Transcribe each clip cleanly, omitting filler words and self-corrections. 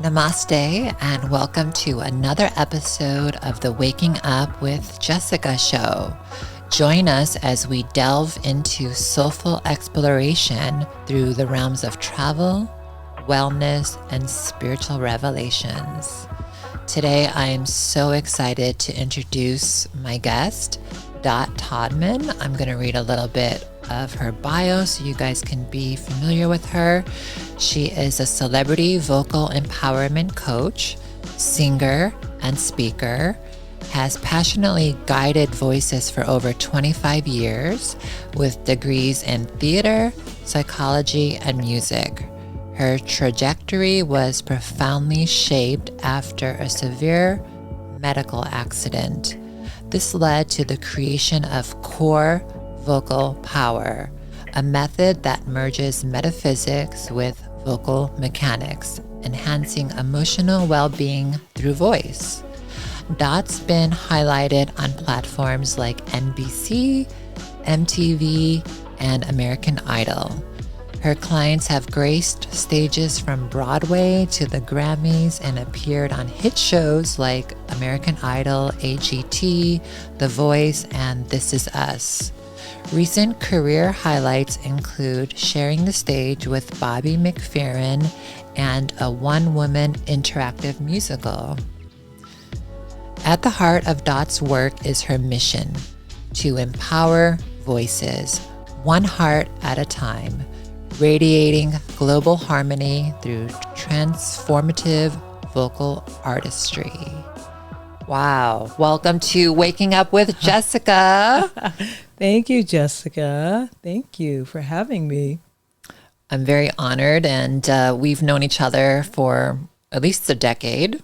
Namaste, and welcome to another episode of the Waking Up with Jessica show. Join us as we delve into soulful exploration through the realms of travel, wellness, and spiritual revelations. Today, I am so excited to introduce my guest, Dot Todman. I'm going to read a little bit of her bio so you guys can be familiar with her. She is a celebrity vocal empowerment coach, singer, and speaker, has passionately guided voices for over 25 years with degrees in theater, psychology, and music. Her trajectory was profoundly shaped after a severe medical accident. This led to the creation of C.O.R.E Vocal Power, a method that merges metaphysics with vocal mechanics, enhancing emotional well-being through voice. Dot's been highlighted on platforms like NBC, MTV, and American Idol. Her clients have graced stages from Broadway to the Grammys and appeared on hit shows like American Idol, AGT, The Voice, and This Is Us. Recent career highlights include sharing the stage with Bobby McFerrin and a one-woman interactive musical. At the heart of Dot's work is her mission to empower voices, one heart at a time, radiating global harmony through transformative vocal artistry. Wow. Welcome to Waking Up with Jessica. Thank you, Jessica. Thank you for having me. I'm very honored, and we've known each other for at least a decade.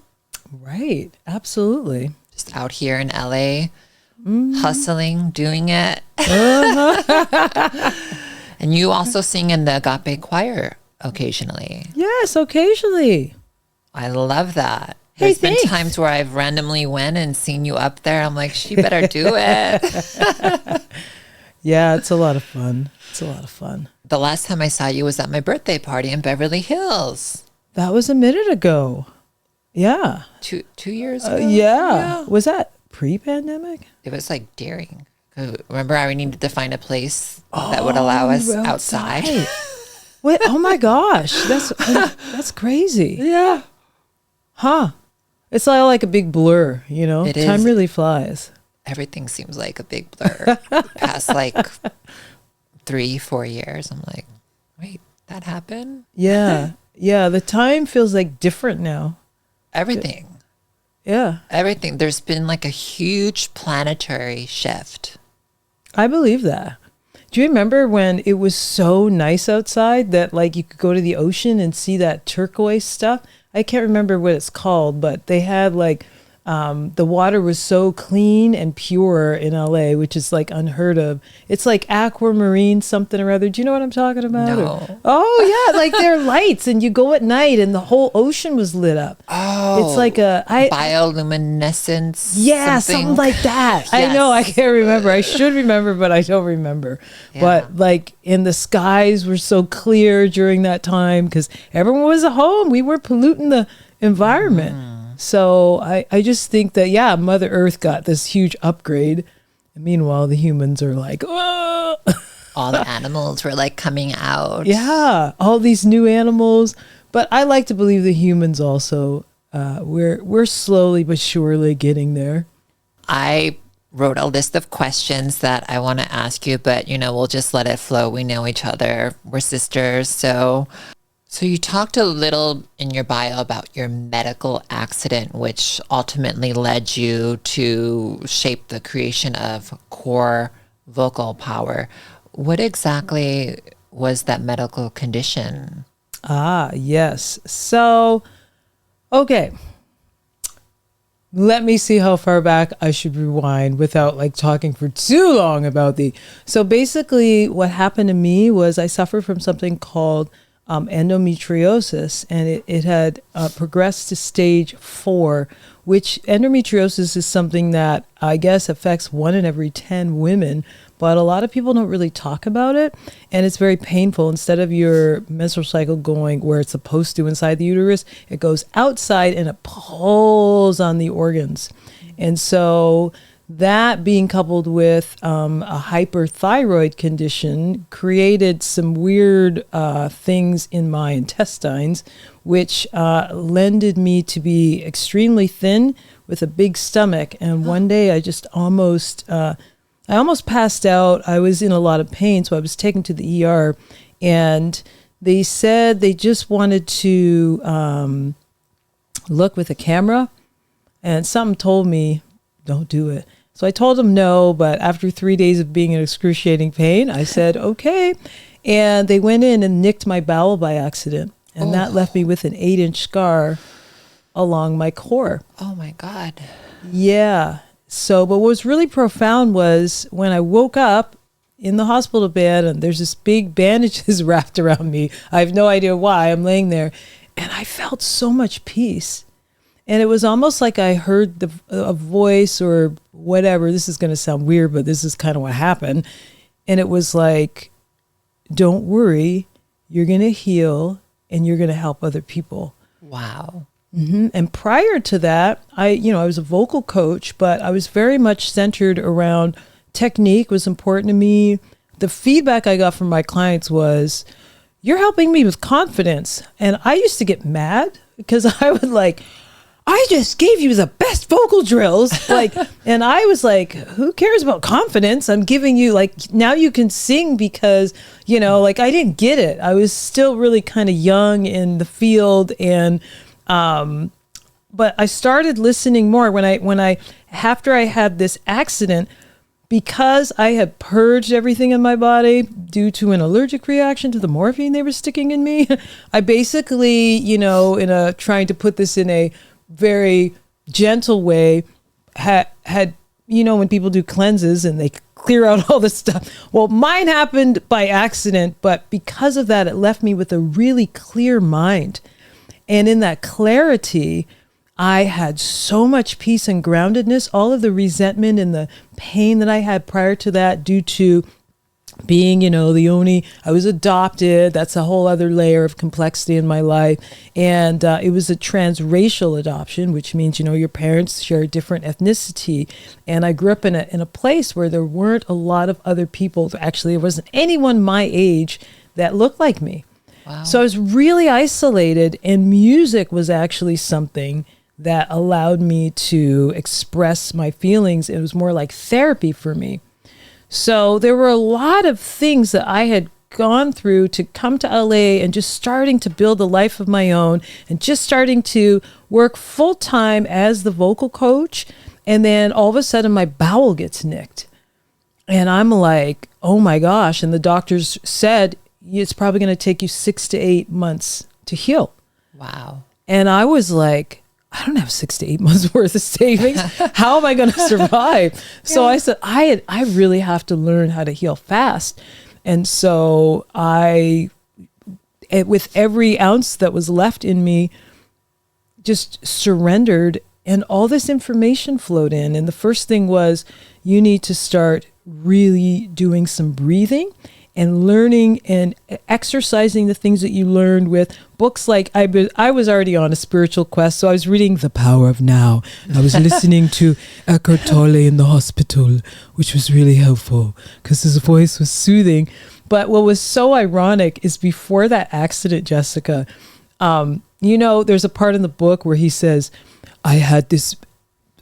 Right. Absolutely. Just out here in LA, hustling, doing it. And you also sing in the Agape choir occasionally. Yes, occasionally. I love that. Hey, There's been times where I've randomly went and seen you up there. I'm like, she better do it. Yeah, it's a lot of fun. It's a lot of fun. The last time I saw you was at my birthday party in Beverly Hills. That was a minute ago. Yeah. Two years ago? Yeah. Was that pre-pandemic? It was like daring. Remember, I needed to find a place that would allow us outside. Wait, oh my gosh. That's crazy. Yeah. Huh. It's like a big blur, you know? It is. Time really flies. Everything seems like a big blur. Past like 3-4 years, I'm like, wait, that happened? Yeah. Yeah. The time feels like different now. Everything. Yeah. Everything. There's been like a huge planetary shift. I believe that. Do you remember when it was so nice outside that like you could go to the ocean and see that turquoise stuff? I can't remember what it's called, but they had like the water was so clean and pure in LA, which is like unheard of. It's like aquamarine something or other. Do you know what I'm talking about? No. Oh yeah, like there are lights and you go at night and the whole ocean was lit up. Oh, it's like bioluminescence. Yeah, something like that. Yes. I know, I can't remember. I should remember, but I don't remember. Yeah. But like, and the skies were so clear during that time because everyone was at home. We weren't polluting the environment. So I just think that, yeah, Mother Earth got this huge upgrade. And meanwhile, the humans are like, oh. All the animals were like coming out. Yeah, all these new animals. But I like to believe the humans also, we're slowly but surely getting there. I wrote a list of questions that I want to ask you, but we'll just let it flow. We know each other. We're sisters. So you talked a little in your bio about your medical accident, which ultimately led you to shape the creation of C.O.R.E Vocal Power. What exactly was that medical condition? Ah, yes. So, okay. Let me see how far back I should rewind without like talking for too long about So basically what happened to me was I suffered from something called endometriosis, and it had progressed to stage 4, which endometriosis is something that I guess affects 1 in every 10 women, but a lot of people don't really talk about it, and it's very painful. Instead of your menstrual cycle going where it's supposed to inside the uterus, it goes outside and it pulls on the organs. And so that being coupled with a hyperthyroid condition created some weird things in my intestines, which lended me to be extremely thin with a big stomach. And one day I just almost passed out. I was in a lot of pain, so I was taken to the ER, and they said they just wanted to look with a camera, and something told me, don't do it. So I told them no, but after 3 days of being in excruciating pain, I said, okay. And they went in and nicked my bowel by accident. And that left me with an 8-inch scar along my core. Oh my God. Yeah. So, but what was really profound was when I woke up in the hospital bed and there's this big bandages wrapped around me. I have no idea why. I'm laying there and I felt so much peace. And it was almost like I heard a voice or whatever. This is going to sound weird, but this is kind of what happened. And it was like, don't worry, you're going to heal and you're going to help other people. Wow. Mm-hmm. And prior to that, I was a vocal coach, but I was very much centered around technique was important to me. The feedback I got from my clients was, you're helping me with confidence. And I used to get mad because I would I just gave you the best vocal drills. And I was like, who cares about confidence? I'm giving you now you can sing because, I didn't get it. I was still really kind of young in the field. And, but I started listening more after I had this accident, because I had purged everything in my body due to an allergic reaction to the morphine they were sticking in me. I basically, trying to put this in a very gentle way, had when people do cleanses and they clear out all this stuff. Well, mine happened by accident, but because of that, it left me with a really clear mind. And in that clarity, I had so much peace and groundedness. All of the resentment and the pain that I had prior to that due to being, I was adopted. That's a whole other layer of complexity in my life. And it was a transracial adoption, which means, your parents share a different ethnicity. And I grew up in a place where there weren't a lot of other people. Actually, there wasn't anyone my age that looked like me. Wow. So I was really isolated, and music was actually something that allowed me to express my feelings. It was more like therapy for me. So there were a lot of things that I had gone through to come to LA and just starting to build a life of my own and just starting to work full time as the vocal coach. And then all of a sudden my bowel gets nicked. And I'm like, oh my gosh. And the doctors said, it's probably going to take you 6 to 8 months to heal. Wow. And I was like, I don't have 6 to 8 months worth of savings. How am I going to survive? So I said, I really have to learn how to heal fast. And so with every ounce that was left in me, just surrendered, and all this information flowed in. And the first thing was, you need to start really doing some breathing and learning and exercising the things that you learned with books. Like I was already on a spiritual quest, so I was reading The Power of Now. I was listening to Eckhart Tolle in the hospital, which was really helpful because his voice was soothing. But what was so ironic is before that accident, Jessica, there's a part in the book where he says, I had this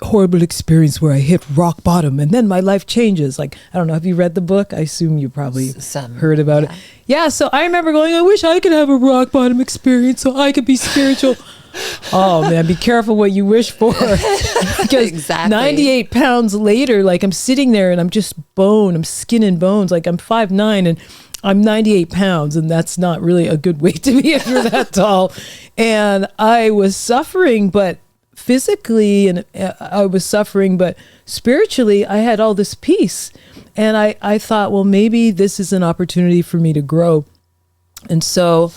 horrible experience where I hit rock bottom and then my life changes. I don't know. Have you read the book? I assume you probably heard about it. Yeah. So I remember going, I wish I could have a rock bottom experience so I could be spiritual. Oh man, be careful what you wish for. Because exactly. 98 pounds later, I'm sitting there and I'm just bone, I'm skin and bones. I'm 5'9" and I'm 98 pounds, and that's not really a good weight to be if you're that tall. And I was suffering, but physically, and I was suffering, but spiritually, I had all this peace. And I thought, well, maybe this is an opportunity for me to grow. And so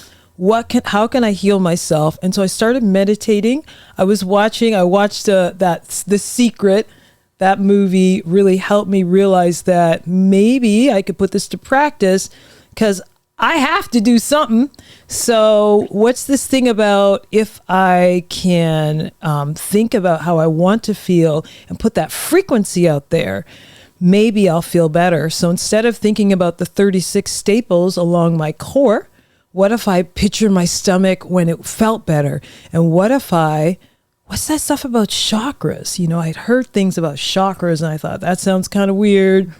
how can I heal myself? And so I started meditating. I watched The Secret. That movie really helped me realize that maybe I could put this to practice, because I have to do something. So what's this thing about if I can think about how I want to feel and put that frequency out there, maybe I'll feel better. So instead of thinking about the 36 staples along my core, what if I picture my stomach when it felt better? And what's that stuff about chakras? I'd heard things about chakras and I thought, that sounds kind of weird.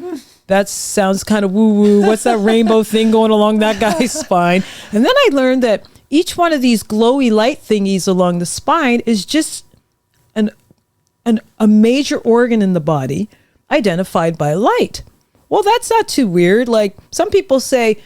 That sounds kind of woo-woo. What's that rainbow thing going along that guy's spine? And then I learned that each one of these glowy light thingies along the spine is just a major organ in the body identified by light. Well, that's not too weird. Like some people say,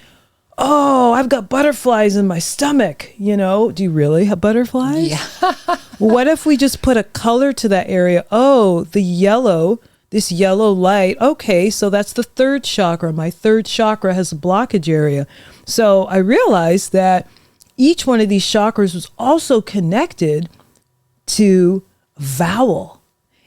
oh, I've got butterflies in my stomach. Do you really have butterflies? Yeah. What if we just put a color to that area? Oh, this yellow light. Okay, so that's the third chakra. My third chakra has a blockage area. So I realized that each one of these chakras was also connected to vowel.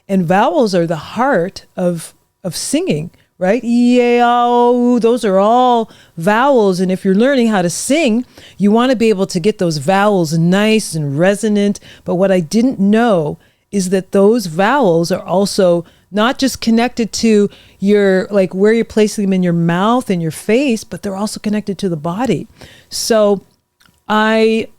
And vowels are the heart of singing, right? Yeah, those are all vowels. And if you're learning how to sing, you want to be able to get those vowels nice and resonant. But what I didn't know is that those vowels are also not just connected to where you're placing them in your mouth and your face, but they're also connected to the body. So I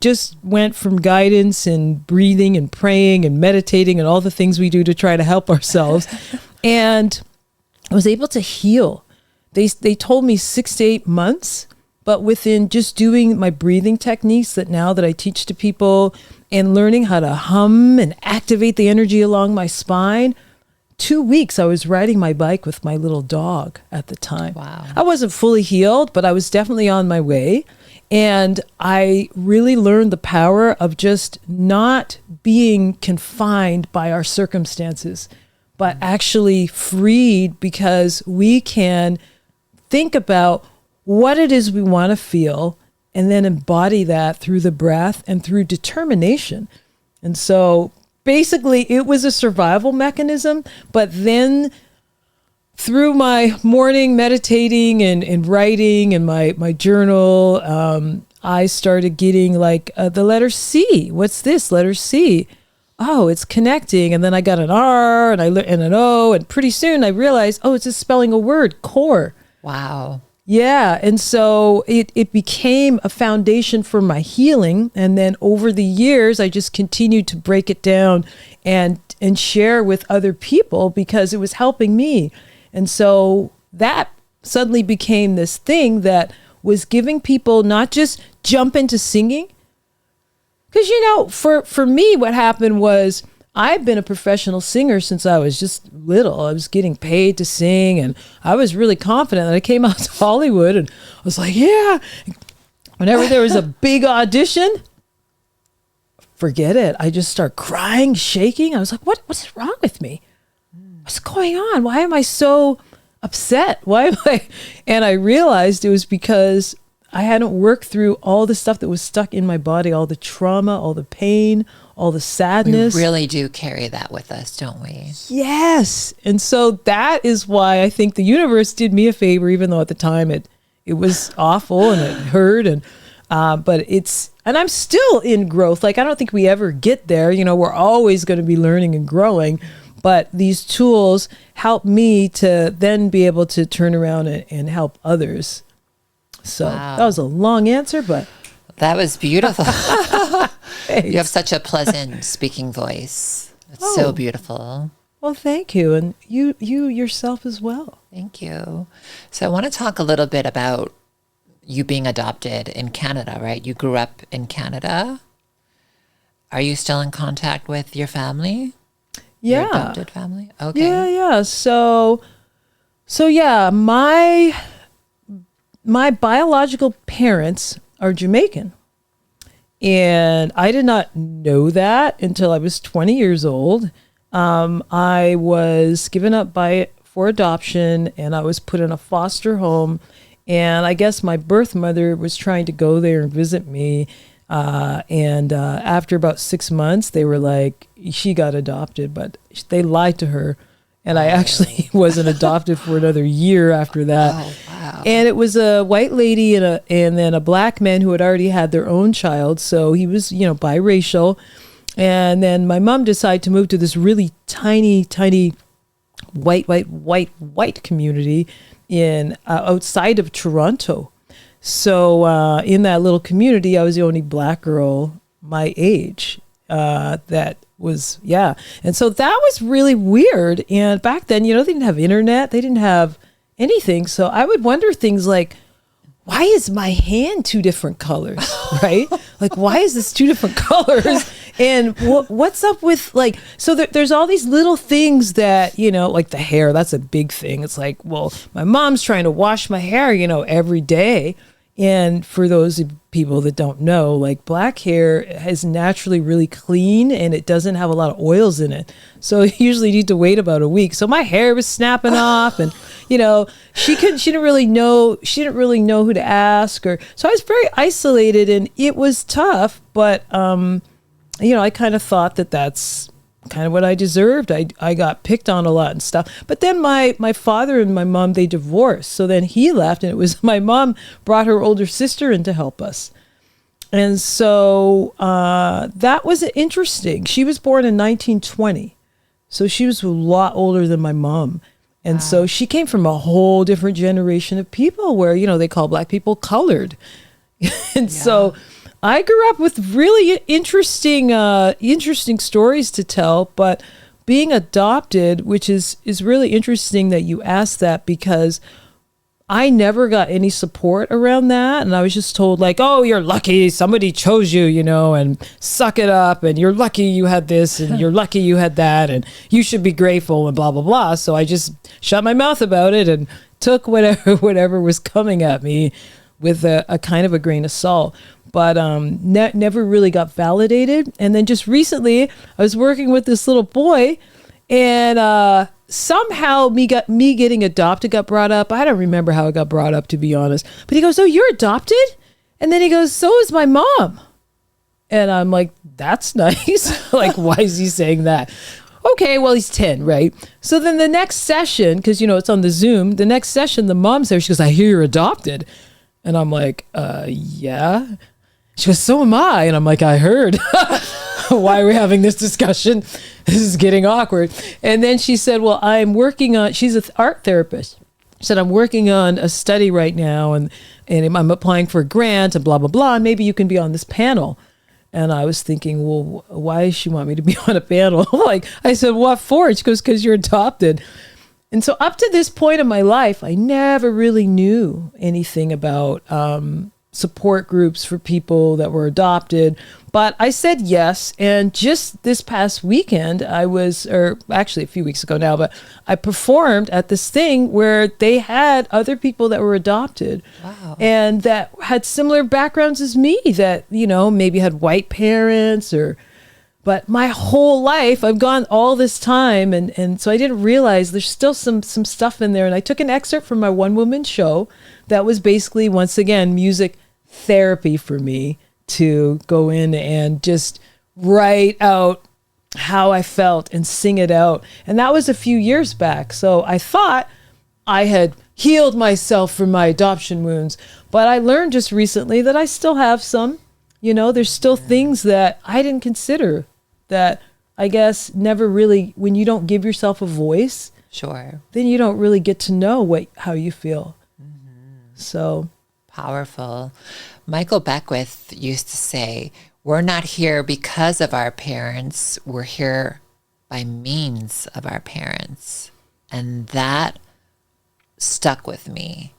just went from guidance and breathing and praying and meditating and all the things we do to try to help ourselves. And I was able to heal. They told me 6 to 8 months, but within just doing my breathing techniques that I teach to people and learning how to hum and activate the energy along my spine, 2 weeks I was riding my bike with my little dog at the time. Wow. I wasn't fully healed, but I was definitely on my way. And I really learned the power of just not being confined by our circumstances, but actually freed, because we can think about what it is we want to feel and then embody that through the breath and through determination. And so basically it was a survival mechanism, but then through my morning meditating and writing and my journal, I started getting the letter C. What's this letter C? Oh, it's connecting. And then I got an R and an O, and pretty soon I realized, oh, it's just spelling a word, core. Wow. Yeah. And so it became a foundation for my healing. And then over the years, I just continued to break it down and share with other people because it was helping me. And so that suddenly became this thing that was giving people not just jump into singing. Because, for me, what happened was I've been a professional singer since I was just little. I was getting paid to sing, and I was really confident that I came out to Hollywood, and I was like, yeah. Whenever there was a big audition, forget it. I just start crying, shaking. I was like, what's wrong with me? What's going on? Why am I so upset? And I realized it was because I hadn't worked through all the stuff that was stuck in my body, all the trauma, all the pain, all the sadness. We really do carry that with us, don't we? Yes. And so that is why I think the universe did me a favor, even though at the time it was awful and it hurt. But I'm still in growth. I don't think we ever get there. We're always going to be learning and growing. But these tools help me to then be able to turn around and help others. So That was a long answer, but that was beautiful. You have such a pleasant speaking voice. It's so beautiful. Well, thank you. And you yourself as well. Thank you. So I want to talk a little bit about you being adopted in Canada, right? You grew up in Canada. Are you still in contact with your family? Yeah. Your adopted family? Okay. Yeah. So yeah, my biological parents are Jamaican. And I did not know that until I was 20 years old. I was given up for adoption, and I was put in a foster home. And I guess my birth mother was trying to go there and visit me. And after about 6 months, they were like, she got adopted, but they lied to her. And I actually wasn't adopted for another year after that. Oh, wow. And it was a white lady and then a black man who had already had their own child. So he was, biracial. And then my mom decided to move to this really tiny white community in outside of Toronto. So in that little community, I was the only black girl my age that was, yeah. And so that was really weird. And back then, they didn't have internet. They didn't have anything. So I would wonder things like, why is my hand two different colors, right? Like, why is this two different colors? And what's up with so there's all these little things that, like the hair, that's a big thing. It's like, well, my mom's trying to wash my hair, every day. And for those people that don't know, like black hair is naturally really clean and it doesn't have a lot of oils in it. So you usually need to wait about a week. So my hair was snapping off and, she didn't really know who to ask so I was very isolated and it was tough, but, I kind of thought that that's kind of what I deserved. I got picked on a lot and stuff. But then my father and my mom, they divorced. So then he left and it was my mom brought her older sister in to help us. And so that was interesting. She was born in 1920. So she was a lot older than my mom. And so she came from a whole different generation of people where, they call black people colored. And so I grew up with really interesting stories to tell, but being adopted, which is really interesting that you asked that because I never got any support around that. And I was just told like, oh, you're lucky somebody chose you, and suck it up. And you're lucky you had this and you're lucky you had that. And you should be grateful and blah, blah, blah. So I just shut my mouth about it and took whatever was coming at me with a kind of a grain of salt. But never really got validated. And then just recently, I was working with this little boy, and somehow me getting adopted got brought up. I don't remember how it got brought up, to be honest. But he goes, "Oh, you're adopted?" And then he goes, "So is my mom." And I'm like, "That's nice." Like, why is he saying that? Okay, well, he's 10, right? So then the next session, because, it's on the Zoom, the next session, the mom's there. She goes, "I hear you're adopted." And I'm like, yeah. She goes, "So am I." And I'm like, "I heard." Why are we having this discussion? This is getting awkward. And then she said, "Well, she's an art therapist." She said, "I'm working on a study right now and I'm applying for a grant and blah, blah, blah. And maybe you can be on this panel." And I was thinking, well, why does she want me to be on a panel? I said, "What for?" She goes, "Because you're adopted." And so up to this point in my life, I never really knew anything about support groups for people that were adopted. But I said yes. And just this past weekend, or actually a few weeks ago now, but I performed at this thing where they had other people that were adopted. Wow. And that had similar backgrounds as me that, maybe had white parents but my whole life, I've gone all this time, and so I didn't realize there's still some stuff in there. And I took an excerpt from my one-woman show that was basically, once again, music therapy for me to go in and just write out how I felt and sing it out. And that was a few years back. So I thought I had healed myself from my adoption wounds, but I learned just recently that I still have some. There's still things that I didn't consider that I guess never really, when you don't give yourself a voice, sure, then you don't really get to know how you feel. Mm-hmm. So powerful. Michael Beckwith used to say, "We're not here because of our parents. We're here by means of our parents." And that stuck with me.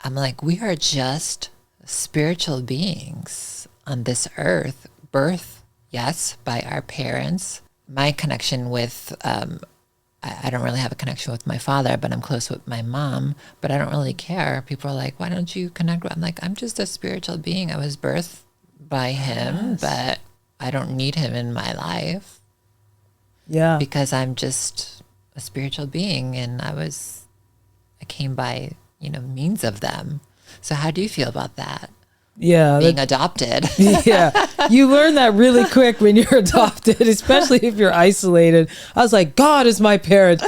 I'm like, we are just spiritual beings on this earth, birth, yes, by our parents. My connection with, I don't really have a connection with my father, but I'm close with my mom, but I don't really care. People are like, "Why don't you connect with?" I'm like, I'm just a spiritual being. I was birthed by him, but I don't need him in my life. Yeah. Because I'm just a spiritual being, and I came by means of them. So how do you feel about that? Yeah. Being adopted. Yeah. You learn that really quick when you're adopted, especially if you're isolated. I was like, God is my parent,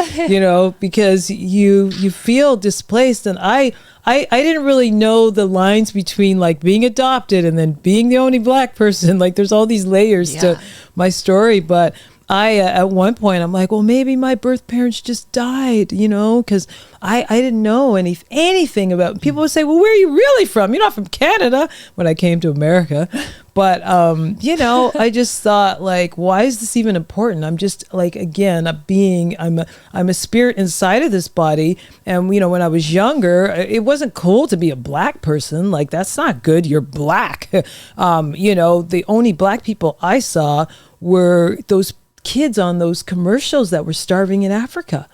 because you feel displaced. And I didn't really know the lines between like being adopted and then being the only Black person. Like there's all these layers to my story. But at one point, I'm like, well, maybe my birth parents just died, because I didn't know anything about. People would say, well, where are you really from? You're not from Canada, when I came to America. But, I just thought, like, why is this even important? I'm just like, again, a being. I'm a spirit inside of this body. And, when I was younger, it wasn't cool to be a Black person. Like, that's not good. You're Black. The only Black people I saw were those kids on those commercials that were starving in Africa,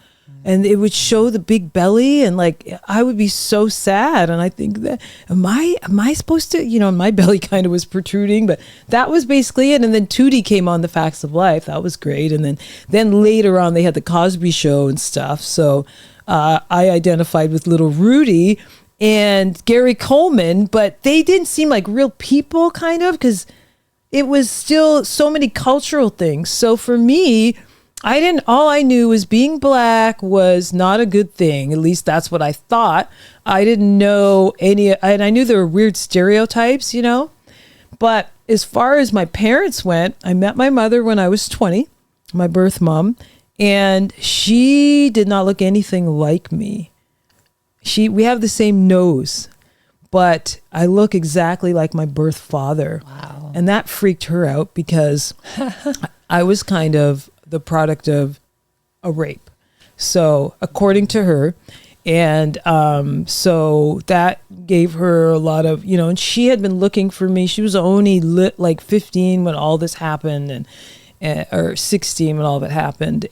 and it would show the big belly, and like I would be so sad. And I think that am I supposed to, my belly kind of was protruding, but that was basically it. And then Tootie came on The Facts of Life. That was great. And then later on they had the Cosby Show and stuff. So I identified with little Rudy and Gary Coleman, but they didn't seem like real people, kind of, because it was still so many cultural things. So for me, all I knew was being Black was not a good thing. At least that's what I thought. I didn't know and I knew there were weird stereotypes, But as far as my parents went, I met my mother when I was 20, my birth mom, and she did not look anything like me. We have the same nose, but I look exactly like my birth father. Wow. And that freaked her out because I was kind of the product of a rape. So according to her, and so that gave her a lot of, and she had been looking for me. She was only like 15 when all this happened, or 16 when all of it happened.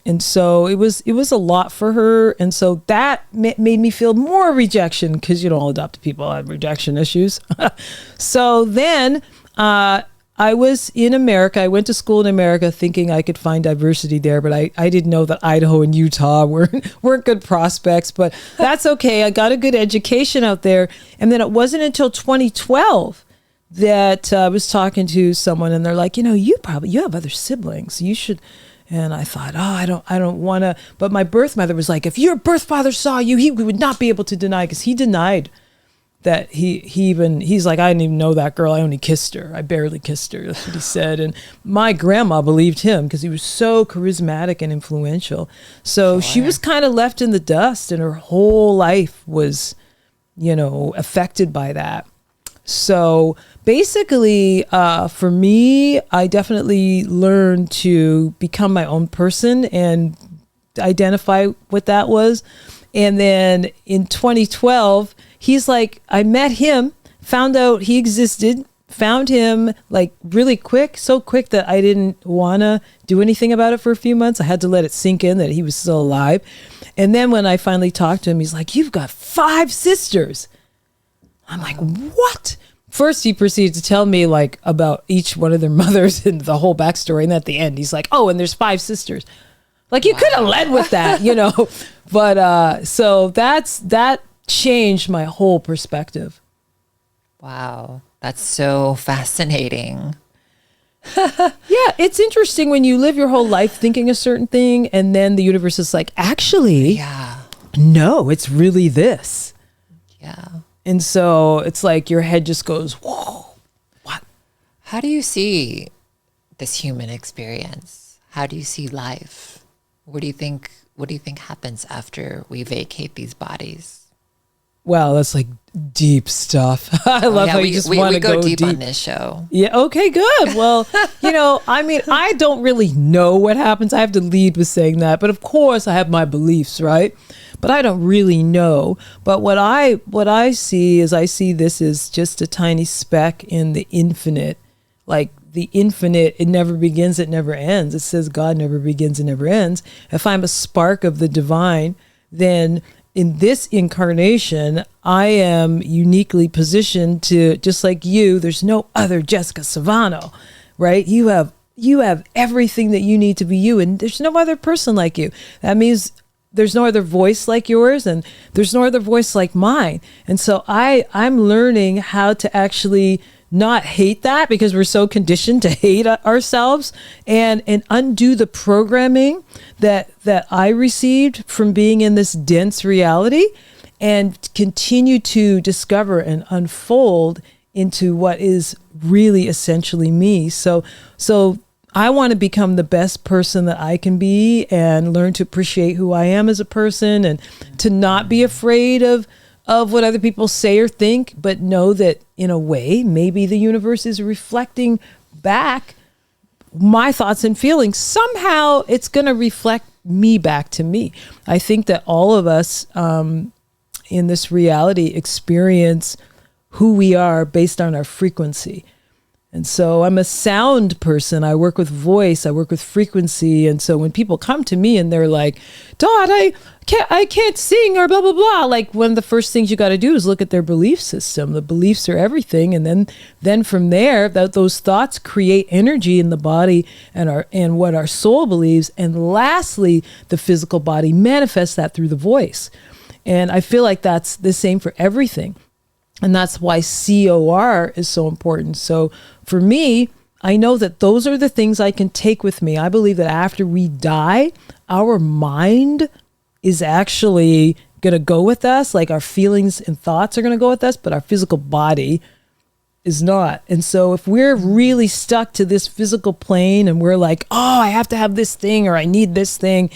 And so it was a lot for her. And so that made me feel more rejection, because, all adopted people have rejection issues. So then I was in America. I went to school in America thinking I could find diversity there, but I didn't know that Idaho and Utah weren't good prospects, but that's okay. I got a good education out there. And then it wasn't until 2012 that I was talking to someone, and they're like, you have other siblings. You should. And I thought, I don't want to. But my birth mother was like, if your birth father saw you, he would not be able to deny, because he denied that he's like, I didn't even know that girl. I only kissed her. I barely kissed her. That's what he said. And my grandma believed him because he was so charismatic and influential. So she was kind of left in the dust, and her whole life was, affected by that. So basically, for me, I definitely learned to become my own person and identify what that was. And then in 2012, he's like, I met him, found out he existed, found him like really quick, so quick that I didn't want to do anything about it for a few months. I had to let it sink in that he was still alive. And then when I finally talked to him, he's like, you've got 5 sisters. I'm like, what? First, he proceeded to tell me like about each one of their mothers and the whole backstory. And at the end, he's like, oh, and there's 5 sisters. Like, you could have led with that, But so that changed my whole perspective. Wow. That's so fascinating. Yeah, it's interesting when you live your whole life thinking a certain thing, and then the universe is like, actually, no, it's really this. Yeah. And so it's like your head just goes, whoa, what? How do you see this human experience? How do you see life? What do you think happens after we vacate these bodies? Wow, that's like deep stuff. I love how you just want to go deep on this show. Yeah, okay, good. Well, I don't really know what happens. I have to lead with saying that. But of course, I have my beliefs, right? But I don't really know. But what I see is I see this as just a tiny speck in the infinite. Like the infinite, it never begins, it never ends. It says God never begins and never ends. If I'm a spark of the divine, then in this incarnation, I am uniquely positioned to, just like you, there's no other Jessica Savano, right? You have everything that you need to be you, and there's no other person like you. That means there's no other voice like yours, and there's no other voice like mine. And so I'm learning how to actually not hate that, because we're so conditioned to hate ourselves, and undo the programming that I received from being in this dense reality, and continue to discover and unfold into what is really essentially me. So I want to become the best person that I can be, and learn to appreciate who I am as a person, and to not be afraid of what other people say or think, but know that in a way, maybe the universe is reflecting back my thoughts and feelings. Somehow it's going to reflect me back to me. I think that all of us in this reality experience who we are based on our frequency. And so I'm a sound person. I work with voice, I work with frequency. And so when people come to me and they're like, Dot, I can't sing, or blah, blah, blah. Like, one of the first things you got to do is look at their belief system. The beliefs are everything. And then from there, those thoughts create energy in the body, and what our soul believes. And lastly, the physical body manifests that through the voice. And I feel like that's the same for everything. And that's why C.O.R.E is so important. So for me, I know that those are the things I can take with me. I believe that after we die, our mind is actually going to go with us. Like, our feelings and thoughts are going to go with us, but our physical body is not. And so if we're really stuck to this physical plane, and we're like, oh, I have to have this thing, or I need this thing,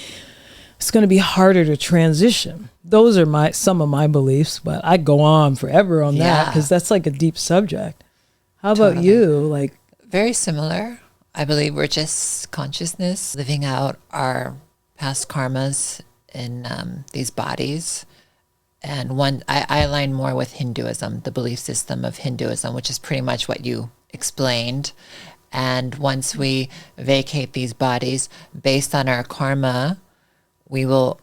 it's going to be harder to transition. Those are some of my beliefs, but I go on forever on that, because that's like a deep subject. How about you? Like, very similar. I believe we're just consciousness living out our past karmas in these bodies. And I align more with Hinduism, the belief system of Hinduism, which is pretty much what you explained. And once we vacate these bodies, based on our karma, we will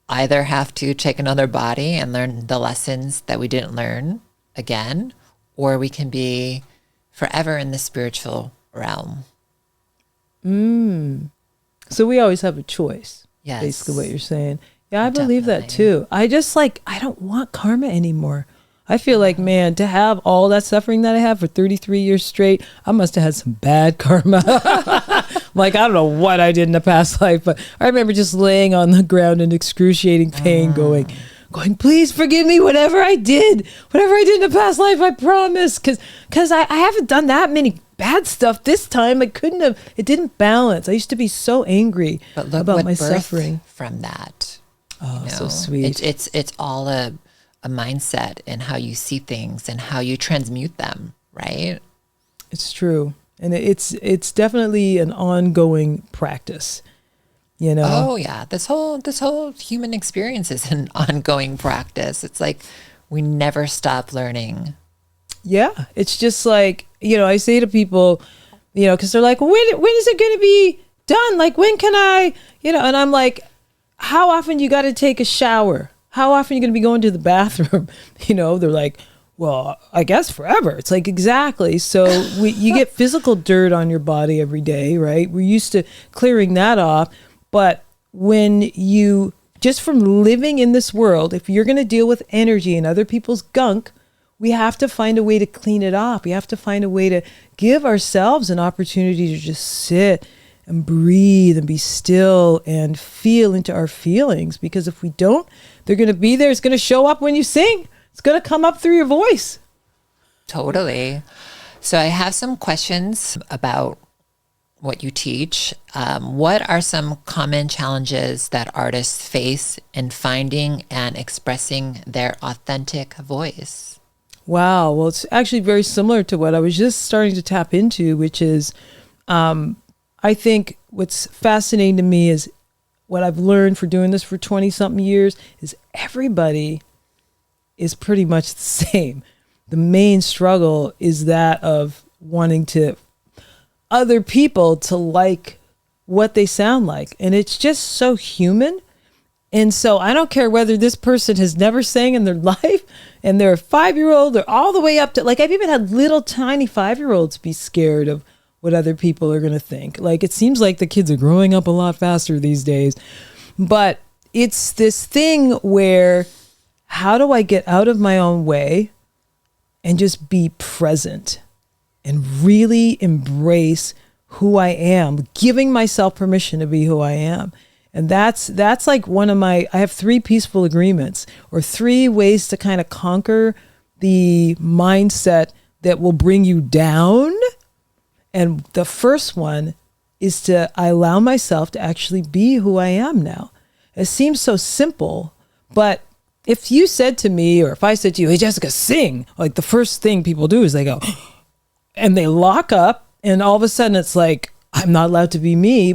either have to take another body and learn the lessons that we didn't learn again, or we can be forever in the spiritual realm. So we always have a choice. Yes. Basically what you're saying. Yeah, I believe that too. I don't want karma anymore. I feel like, man, to have all that suffering that I have for 33 years straight, I must have had some bad karma. Like, I don't know what I did in a past life, but I remember just laying on the ground in excruciating pain, going, please forgive me, whatever I did in the past life, I promise. Because I haven't done that many bad stuff this time. It didn't balance. I used to be so angry about my suffering from that. Oh, so sweet. It's all a mindset, and how you see things and how you transmute them, right? It's true. And it's definitely an ongoing practice, you know? Oh yeah. This whole human experience is an ongoing practice. It's like we never stop learning. Yeah. It's just like, I say to people, because they're like, when is it going to be done? Like, when can I, and I'm like, how often you got to take a shower? How often are you going to be going to the bathroom? They're like, well, I guess forever. It's like, exactly. So you get physical dirt on your body every day, right? We're used to clearing that off. But when you, just from living in this world, if you're going to deal with energy and other people's gunk, we have to find a way to clean it off. We have to find a way to give ourselves an opportunity to just sit and breathe and be still and feel into our feelings. Because if we don't, they're going to be there. It's going to show up when you sing. It's going to come up through your voice. Totally. So I have some questions about what you teach. What are some common challenges that artists face in finding and expressing their authentic voice? Wow. Well, it's actually very similar to what I was just starting to tap into, which is, I think what's fascinating to me is what I've learned for doing this for 20 something years is everybody is pretty much the same. The main struggle is that of wanting other people to like what they sound like. And it's just so human. And so I don't care whether this person has never sang in their life and they're a 5-year-old or all the way up to, like, I've even had little tiny 5-year-olds be scared of what other people are going to think. Like, it seems like the kids are growing up a lot faster these days. But it's this thing where how do I get out of my own way and just be present and really embrace who I am, giving myself permission to be who I am. And that's like I have 3 peaceful agreements, or 3 ways to kind of conquer the mindset that will bring you down. And the first one is I allow myself to actually be who I am now. It seems so simple, but if you said to me, or if I said to you, hey, Jessica, sing, like the first thing people do is they go, and they lock up, and all of a sudden it's like, I'm not allowed to be me.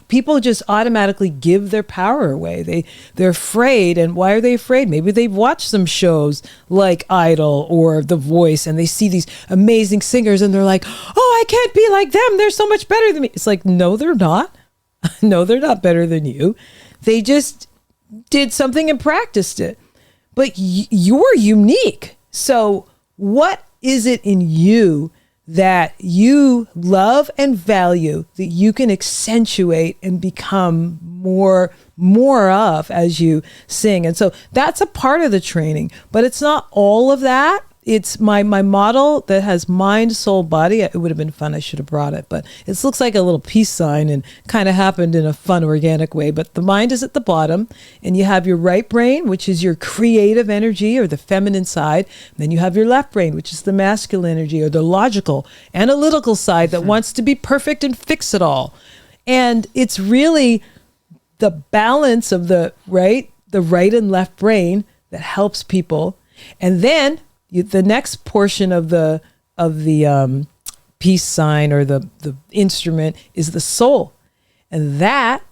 People just automatically give their power away. They're afraid. And why are they afraid? Maybe they've watched some shows like Idol or The Voice, and they see these amazing singers and they're like, oh, I can't be like them. They're so much better than me. It's like, no, they're not. No, they're not better than you. They just did something and practiced it. But you're unique. So what is it in you that you love and value that you can accentuate and become more of as you sing? And so that's a part of the training, but it's not all of that. It's my model that has mind, soul, body. It would have been fun. I should have brought it, but it looks like a little peace sign and kind of happened in a fun, organic way. But the mind is at the bottom, and you have your right brain, which is your creative energy or the feminine side. And then you have your left brain, which is the masculine energy or the logical, analytical side that wants to be perfect and fix it all. And it's really the balance of the right and left brain that helps people. And then the next portion of the peace sign or the instrument is the soul. And that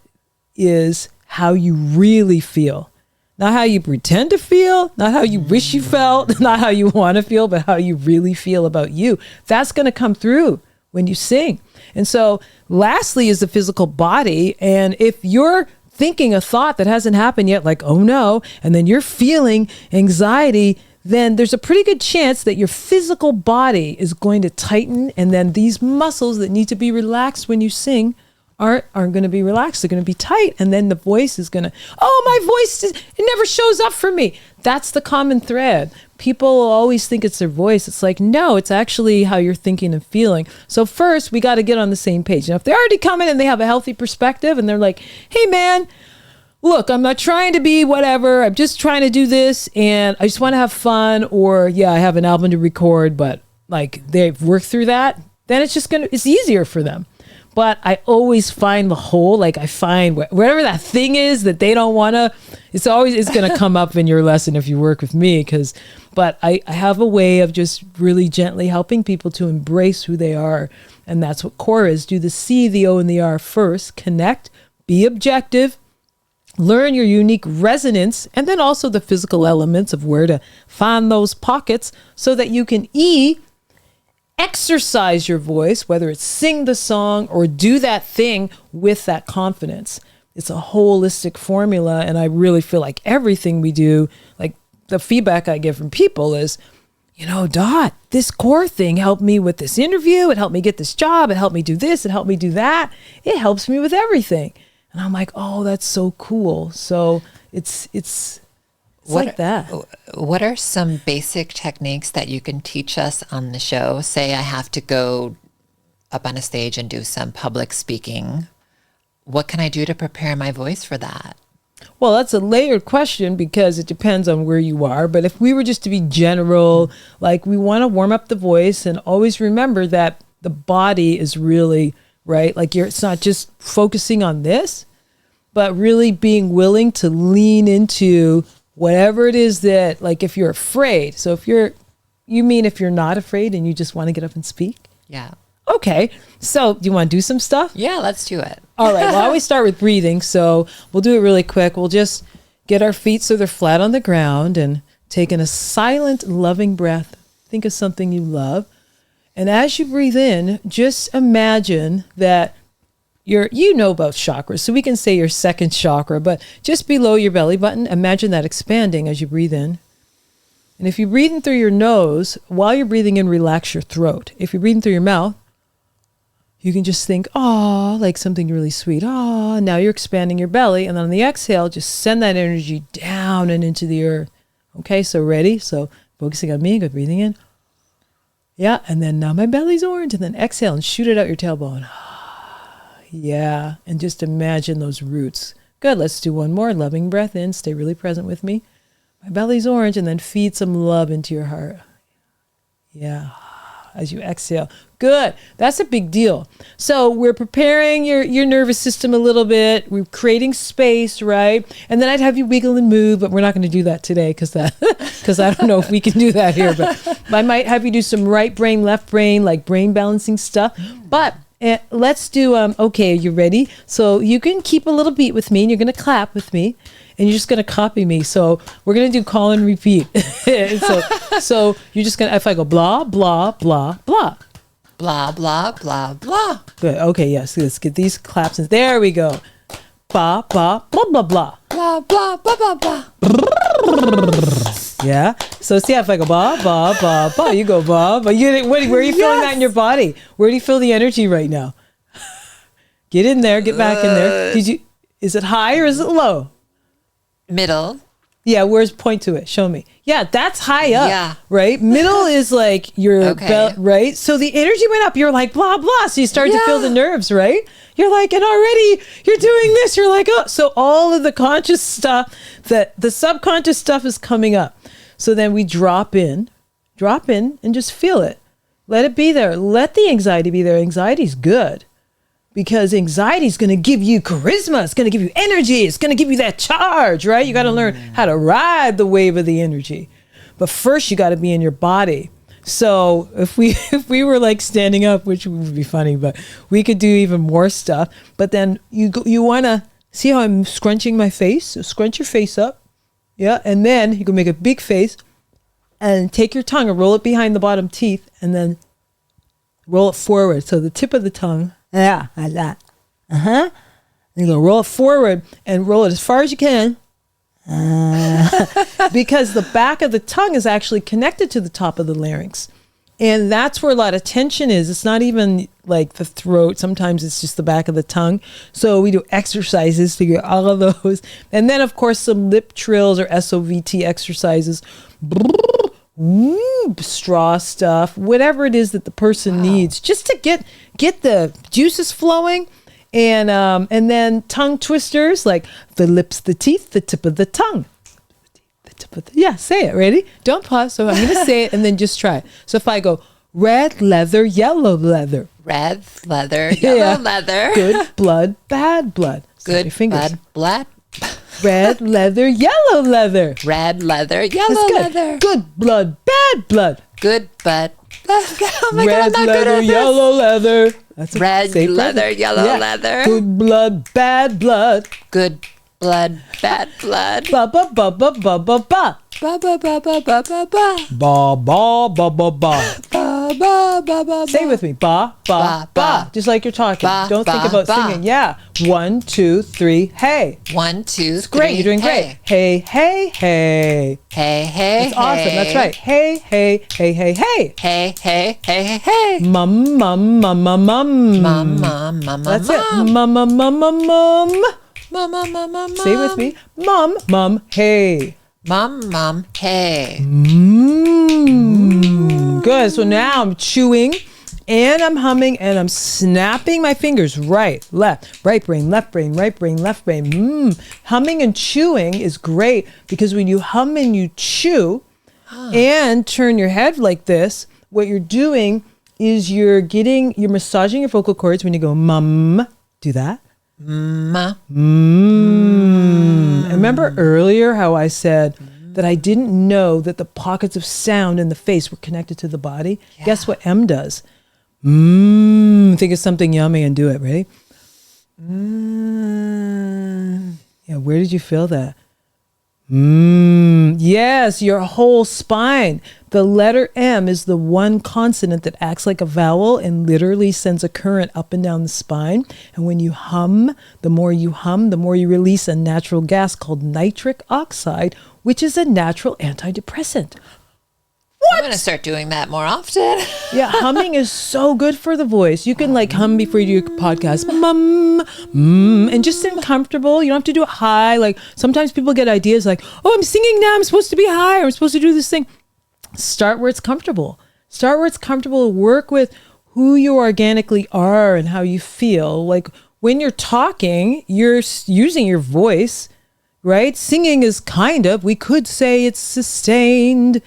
is how you really feel. Not how you pretend to feel, not how you wish you felt, not how you want to feel, but how you really feel about you. That's going to come through when you sing. And so lastly is the physical body. And if you're thinking a thought that hasn't happened yet, like, oh no, and then you're feeling anxiety, then there's a pretty good chance that your physical body is going to tighten, and then these muscles that need to be relaxed when you sing aren't going to be relaxed. They're going to be tight, and then the voice is going to, oh, my voice, it never shows up for me. That's the common thread. People always think it's their voice. It's like, no, it's actually how you're thinking and feeling. So first, we got to get on the same page. Now, if they're already coming and they have a healthy perspective and they're like, hey, man, look, I'm not trying to be whatever. I'm just trying to do this, and I just want to have fun. Or, yeah, I have an album to record, but like they've worked through that. Then it's easier for them. But I always find I find whatever that thing is that they don't want to, it's going to come up in your lesson if you work with me. But I have a way of just really gently helping people to embrace who they are. And that's what C.O.R.E is. Do the C, the O, and the R first. Connect, be objective, learn your unique resonance, and then also the physical elements of where to find those pockets so that you can exercise your voice, whether it's sing the song or do that thing with that confidence. It's a holistic formula, and I really feel like everything we do, like the feedback I get from people is, Dot, this C.O.R.E thing helped me with this interview. It helped me get this job. It helped me do this. It helped me do that. It helps me with everything. And I'm like, oh, that's so cool. So it's like that. What are some basic techniques that you can teach us on the show? Say I have to go up on a stage and do some public speaking. What can I do to prepare my voice for that? Well, that's a layered question because it depends on where you are. But if we were just to be general, like we want to warm up the voice and always remember that the body is really right? Like it's not just focusing on this, but really being willing to lean into whatever it is that, like if you're afraid. So if you're not afraid and you just want to get up and speak? Yeah. Okay. So do you want to do some stuff? Yeah, let's do it. All right. Well, I always start with breathing. So we'll do it really quick. We'll just get our feet so they're flat on the ground and take in a silent, loving breath. Think of something you love. And as you breathe in, just imagine that you know about chakras, so we can say your second chakra, but just below your belly button, imagine that expanding as you breathe in. And if you're breathing through your nose, while you're breathing in, relax your throat. If you're breathing through your mouth, you can just think, oh, like something really sweet. Oh, now you're expanding your belly. And then on the exhale, just send that energy down and into the earth. Okay, so ready? So focusing on me, good, breathing in. Yeah, and then now my belly's orange. And then exhale and shoot it out your tailbone. Yeah, and just imagine those roots. Good, let's do one more. Loving breath in. Stay really present with me. My belly's orange, and then feed some love into your heart. Yeah, as you exhale. Good. That's a big deal. So we're preparing your nervous system a little bit. We're creating space, right? And then I'd have you wiggle and move, but we're not going to do that today because I don't know if we can do that here. But I might have you do some right brain, left brain, like brain balancing stuff. But let's do, okay, are you ready? So you can keep a little beat with me, and you're going to clap with me, and you're just going to copy me. So we're going to do call and repeat. so you're just going to, if I go blah, blah, blah, blah. Blah, blah, blah, blah. Good. Okay, yes. Let's get these claps in. There we go. Ba, ba, blah, blah, blah. Blah, blah, blah, blah, blah. Yeah. So see if I go ba, ba, ba, ba. You go ba, ba. Where are you feeling that in your body? Where do you feel the energy right now? Get in there. Get back in there. Is it high or is it low? Middle. Yeah, where's point to it? Show me. Yeah, that's high up. Yeah. Right? Middle is like your Okay. right? So the energy went up. You're like, blah, blah. So you start to feel the nerves, right? You're like, and already you're doing this. You're like, oh. So all of the conscious stuff, the subconscious stuff is coming up. So then we drop in and just feel it. Let it be there. Let the anxiety be there. Anxiety's good. Because anxiety is going to give you charisma. It's going to give you energy. It's going to give you that charge, right? You got to learn how to ride the wave of the energy. But first, you got to be in your body. So if we were like standing up, which would be funny, but we could do even more stuff. But then you want to see how I'm scrunching my face? So scrunch your face up. Yeah. And then you can make a big face and take your tongue and roll it behind the bottom teeth and then roll it forward. So the tip of the tongue. Yeah, like that. And you're going to roll it forward and roll it as far as you can. Because the back of the tongue is actually connected to the top of the larynx. And that's where a lot of tension is. It's not even like the throat. Sometimes it's just the back of the tongue. So we do exercises to get all of those. And then, of course, some lip trills or SOVT exercises. Straw stuff, whatever it is that the person needs, just to get the juices flowing, and then tongue twisters like the lips, the teeth, the tip of the tongue, say it. Ready? Don't pause. So I'm going to say it and then just try it. So if I go red leather, yellow leather, Red leather, yellow leather, good blood, bad blood, good blood. Red leather, yellow leather. Red leather, yellow leather. Good blood, bad blood. Good blood. Oh my Red God, I'm not leather, good at yellow leather. That's Red leather, yellow leather. Good blood, bad blood. Good blood, bad blood. Ba ba ba ba ba ba ba. Ba ba ba ba ba ba ba. Ba ba ba ba ba. Ba ba ba ba. Say it with me. Ba ba ba. Just like you're talking. Don't think about singing. Yeah. 1, 2, 3. Hey. 1, 2, 3. Great. You're doing great. Hey, hey, hey. Hey, hey, That's awesome. That's right. Hey, hey, hey, hey, hey. Hey, hey, hey, hey, hey. Mum, mum, mum, mum, mum. Mum, mum, mum, That's mum. it. Mum, mum, mum, mum, mum. Mum, mum, mum, mum. Say it with me. Mum, mum, hey. Mum, mum, hey. Good. So now I'm chewing and I'm humming and I'm snapping my fingers. Right, left, right brain, left brain, right brain, left brain. Humming and chewing is great because when you hum and you chew and turn your head like this, what you're doing is you're massaging your vocal cords when you go mum. Do that. Ma. And remember earlier how I said that I didn't know that the pockets of sound in the face were connected to the body? Yeah. Guess what M does? Think of something yummy and do it. Ready? Yeah, where did you feel that? Yes, your whole spine. The letter M is the one consonant that acts like a vowel and literally sends a current up and down the spine. And when you hum, the more you release a natural gas called nitric oxide, which is a natural antidepressant. Woo! I'm going to start doing that more often. Yeah, humming is so good for the voice. You can like hum before you do your podcast. And just sit comfortable. You don't have to do it high. Like sometimes people get ideas like, oh, I'm singing now. I'm supposed to be high. Or I'm supposed to do this thing. Start where it's comfortable. Start where it's comfortable. Work with who you organically are and how you feel. Like when you're talking, you're using your voice, right? Singing is we could say it's sustained,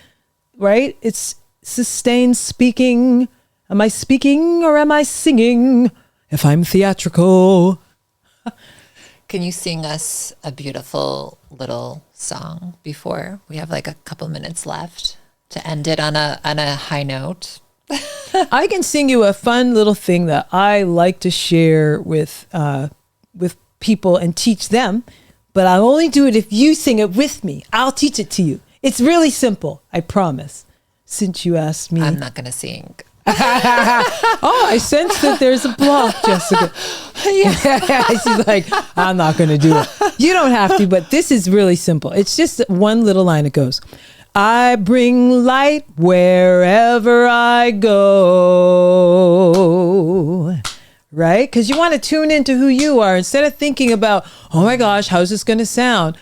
right? It's sustained speaking. Am I speaking or am I singing? If I'm theatrical. Can you sing us a beautiful little song before we have like a couple minutes left to end it on a high note? I can sing you a fun little thing that I like to share with people and teach them, but I'll only do it if you sing it with me. I'll teach it to you. It's really simple, I promise. Since you asked me. I'm not going to sing. Oh, I sense that there's a block, Jessica. Yeah. She's like, I'm not going to do it. You don't have to, but this is really simple. It's just one little line. It goes, I bring light wherever I go. Right? Because you want to tune into who you are. Instead of thinking about, oh my gosh, how's this going to sound?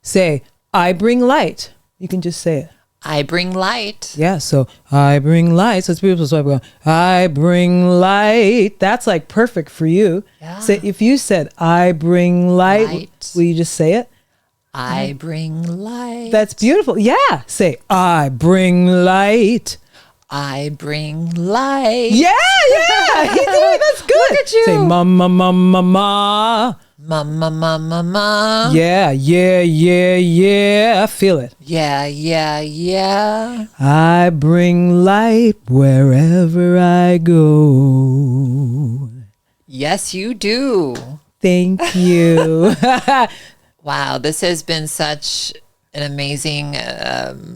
Say, I bring light. You can just say it. I bring light. Yeah, so I bring light. So it's beautiful. So I go, I bring light. That's like perfect for you. Yeah. So if you said, I bring light, will you just say it? I bring light. That's beautiful. Yeah. Say, I bring light. I bring light. Yeah. You did it. That's good. Look at you. Say, mama, mama, mama. Mama, mama, mama. Yeah. Feel it. Yeah. I bring light wherever I go. Yes, you do. Thank you. Wow, this has been such an amazing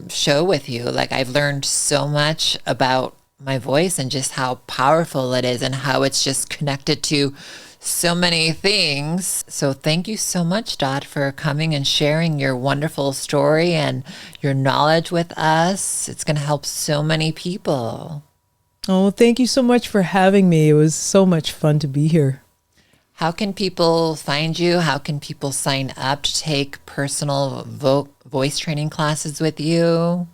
show with you. Like I've learned so much about my voice and just how powerful it is and how it's just connected to so many things. So thank you so much, Dot, for coming and sharing your wonderful story and your knowledge with us. It's going to help so many people. Oh, thank you so much for having me. It was so much fun to be here. How can people find you? How can people sign up to take personal voice training classes with you?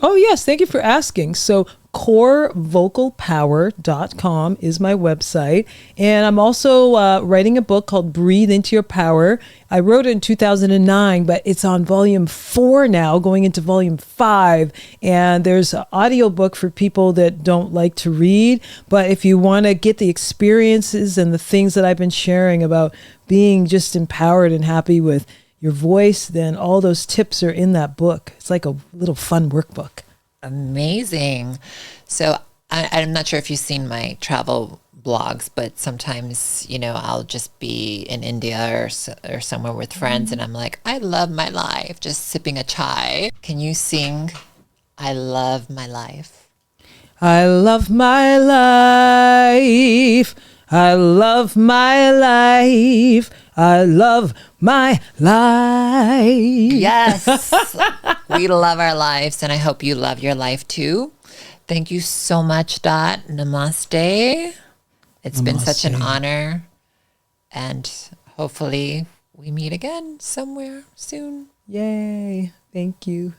Oh, yes. Thank you for asking. So C.O.R.E Vocalpower.com is my website. And I'm also writing a book called Breathe Into Your Power. I wrote it in 2009, but it's on volume 4 now, going into volume 5. And there's an audio book for people that don't like to read. But if you want to get the experiences and the things that I've been sharing about being just empowered and happy with your voice, then all those tips are in that book. It's like a little fun workbook. Amazing. So I'm not sure if you've seen my travel blogs, but sometimes, I'll just be in India or somewhere with friends and I'm like, I love my life, just sipping a chai. Can you sing, I love my life? I love my life. I love my life. I love my life. Yes. We love our lives, and I hope you love your life too. Thank you so much, Dot. Namaste. It's been such an honor, and hopefully we meet again somewhere soon. Yay. Thank you.